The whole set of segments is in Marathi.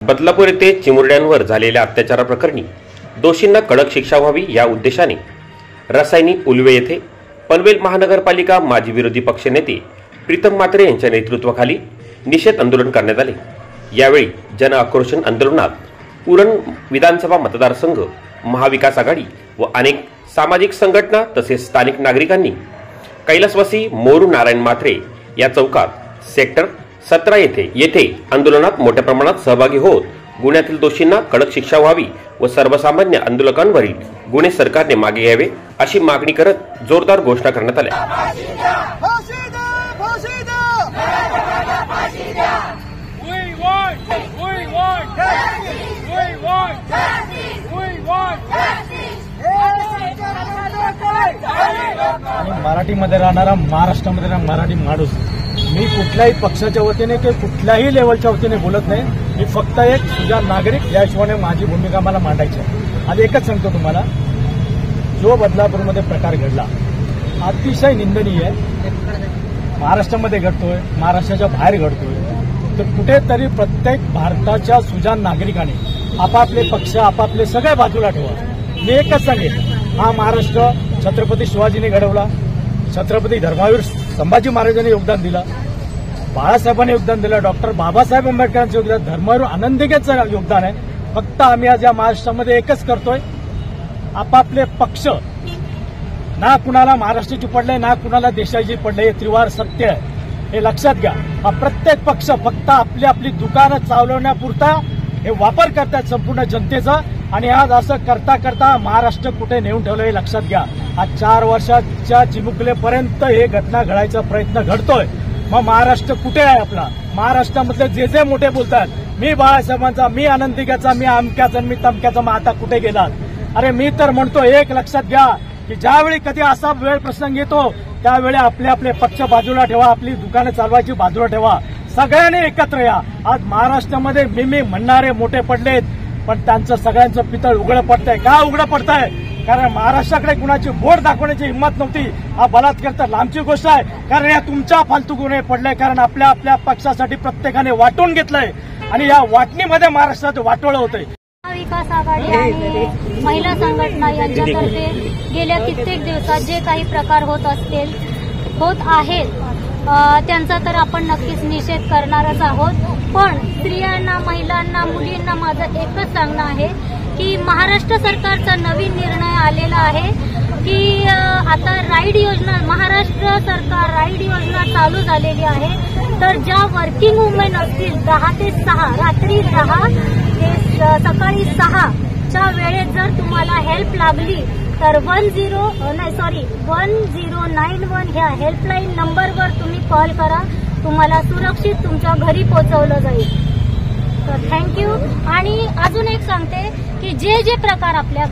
बदलापूर येथे चिमुरड्यांवर झालेल्या अत्याचाराप्रकरणी दोषींना कडक शिक्षा व्हावी या उद्देशाने रसायनी उल्वे येथे पनवेल महानगरपालिका माजी विरोधी पक्षनेते प्रीतम म्हात्रे यांच्या नेतृत्वाखाली निषेध आंदोलन करण्यात आले। यावेळी जन आक्रोशन आंदोलनात उरण विधानसभा मतदारसंघ, महाविकास आघाडी व अनेक सामाजिक संघटना तसेच स्थानिक नागरिकांनी कैलासवासी मोरू नारायण म्हात्रे या चौकात सेक्टर 17 येथे आंदोलनात मोठ्या प्रमाणात सहभागी होत गुन्ह्यातील दोषींना कडक शिक्षा व्हावी व सर्वसामान्य आंदोलकांवरील गुन्हे सरकारने मागे घ्यावे अशी मागणी करत जोरदार घोषणा करण्यात आल्या। मराठीमध्ये राहणारा, महाराष्ट्रामध्ये राहणारा मराठी माणूस, मी कुठल्याही पक्षाच्या वतीने किंवा कुठल्याही लेवलच्या वतीने बोलत नाही। मी फक्त एक सुजाण नागरिक या हिशोबाने माझी भूमिका मला मांडायची आहे। आज एकच सांगतो तुम्हाला, जो बदलापूरमध्ये प्रकार घडला अतिशय निंदनीय आहे। महाराष्ट्रामध्ये घडतोय, महाराष्ट्राच्या बाहेर घडतोय, तर कुठेतरी प्रत्येक भारताच्या सुजाण नागरिकाने आपापले पक्ष, आपापले सगळे बाजूला ठेवा। मी एकच सांगेन, हा महाराष्ट्र छत्रपती शिवाजीने घडवला, छत्रपती धर्मवीर संभाजी महाराजांनी योगदान दिलं, बाळासाहेबांनी योगदान दिलं, डॉक्टर बाबासाहेब आंबेडकरांचं योगदान, धर्मवीर आनंदीकेचं योगदान आहे। फक्त आम्ही आज या महाराष्ट्रामध्ये एकच करतोय, आपापले पक्ष, ना कुणाला महाराष्ट्राची पडले ना कुणाला देशाची पडले, हे त्रिवार सत्य आहे, हे लक्षात घ्या। हा प्रत्येक पक्ष फक्त आपली आपली दुकानं चालवण्यापुरता हे वापर करतात संपूर्ण जनतेचा, आणि आज असं करता करता महाराष्ट्र कुठे नेऊन ठेवलं हे लक्षात घ्या। आज 4 वर्षाच्या चिमुकलेपर्यंत हे घटना घडायचा प्रयत्न घडतोय। मग महाराष्ट्र कुठे आहे आपला? महाराष्ट्रामधले जे मोठे बोलतात, मी बाळासाहेबांचा, मी आनंदीकाचा, मी अमक्याचा, मी तमक्याचा, मग आता कुठे गेलात? अरे मी तर म्हणतो, एक लक्षात घ्या की ज्यावेळी कधी असा वेळ प्रसंग येतो त्यावेळी आपले आपले पक्ष बाजूला ठेवा, आपली दुकानं चालवायची बाजूला ठेवा, सगळ्यांनी एकत्र या। आज महाराष्ट्रामध्ये मी म्हणणारे मोठे पडलेत, पण त्यांचं सगळ्यांचं पितळ उघडं पडतंय। का उघडं पडतंय? कारण महाराष्ट्राकडे कुणाची बोट दाखवण्याची हिंमत नव्हती। हा बलात्कार तर लांबची गोष्ट आहे, कारण या तुमच्या फालतू गुन्हे पडले, कारण आपल्या आपल्या पक्षासाठी प्रत्येकाने वाटून घेतलंय आणि या वाटणीमध्ये महाराष्ट्राचं वाटोळं होतंय। महाविकास आघाडी आणि महिला संघटना यांच्यातर्फे गेल्या कित्येक दिवसात जे काही प्रकार होत आहेत त्यांचा तर आपण नक्कीच निषेध करणारच आहोत। पण स्त्रियांना, महिलांना, मुलींना माझं एकच सांगणं आहे की महाराष्ट्र सरकारचा नवीन निर्णय आलेला आहे की आता राईड योजना, महाराष्ट्र सरकार राईड योजना चालू झालेली आहे। तर ज्या वर्किंग वुमेन असतील 10 ते 6, रात्री 10 ते सकाळी 6 च्या वेळेत जर तुम्हाला हेल्प लागली तर 1091 ह्या हेल्पलाईन नंबरवर तुम्ही कॉल करा, तुम्हाला सुरक्षित तुमच्या घरी पोहोचवलं जाईल। तर थँक्यू। आणि अजून एक सांगते की जे प्रकार आपल्या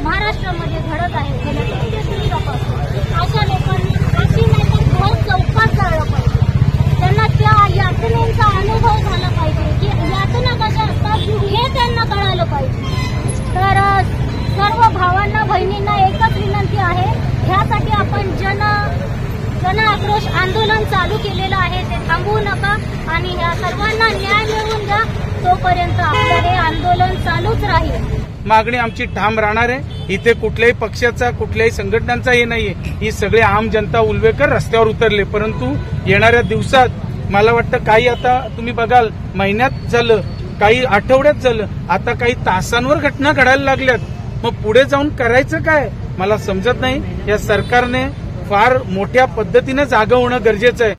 महाराष्ट्रामध्ये घडत आहेत गेल्या कित्येक दिवसापासून, अशा लोकांनी अशी नाही तर घर चौकात जाळलं पाहिजे। त्यांना त्या यातनेचा अनुभव झाला पाहिजे की यातना कशा असतात हे त्यांना कळालं पाहिजे। तर सर्व भावांना, बहिणींना एकच विनंती आहे, ह्यासाठी आपण जन आक्रोश आंदोलन चालू केलेलं आहे, ते थांबवू नका आणि ह्या सर्वांना न्याय मिळवून द्या। तोपर्यंत आपलं हे आंदोलन चालूच राहील। मागणी आमची ठाम राहणार आहे। इथे कुठल्याही पक्षाचा, कुठल्याही संघटनांचा हे नाहीये, ही सगळी आम जनता उल्वेकर रस्त्यावर उतरले। परंतु येणाऱ्या दिवसात मला वाटतं काही, आता तुम्ही बघाल, महिन्यात झालं, काही आठवड्यात झालं, आता काही तासांवर घटना घडायला लागल्यात। मग पुढे जाऊन करायचं काय मला समजत नाही। या सरकारने फार मोठ्या पद्धतीने जागं होणं गरजेचं आहे।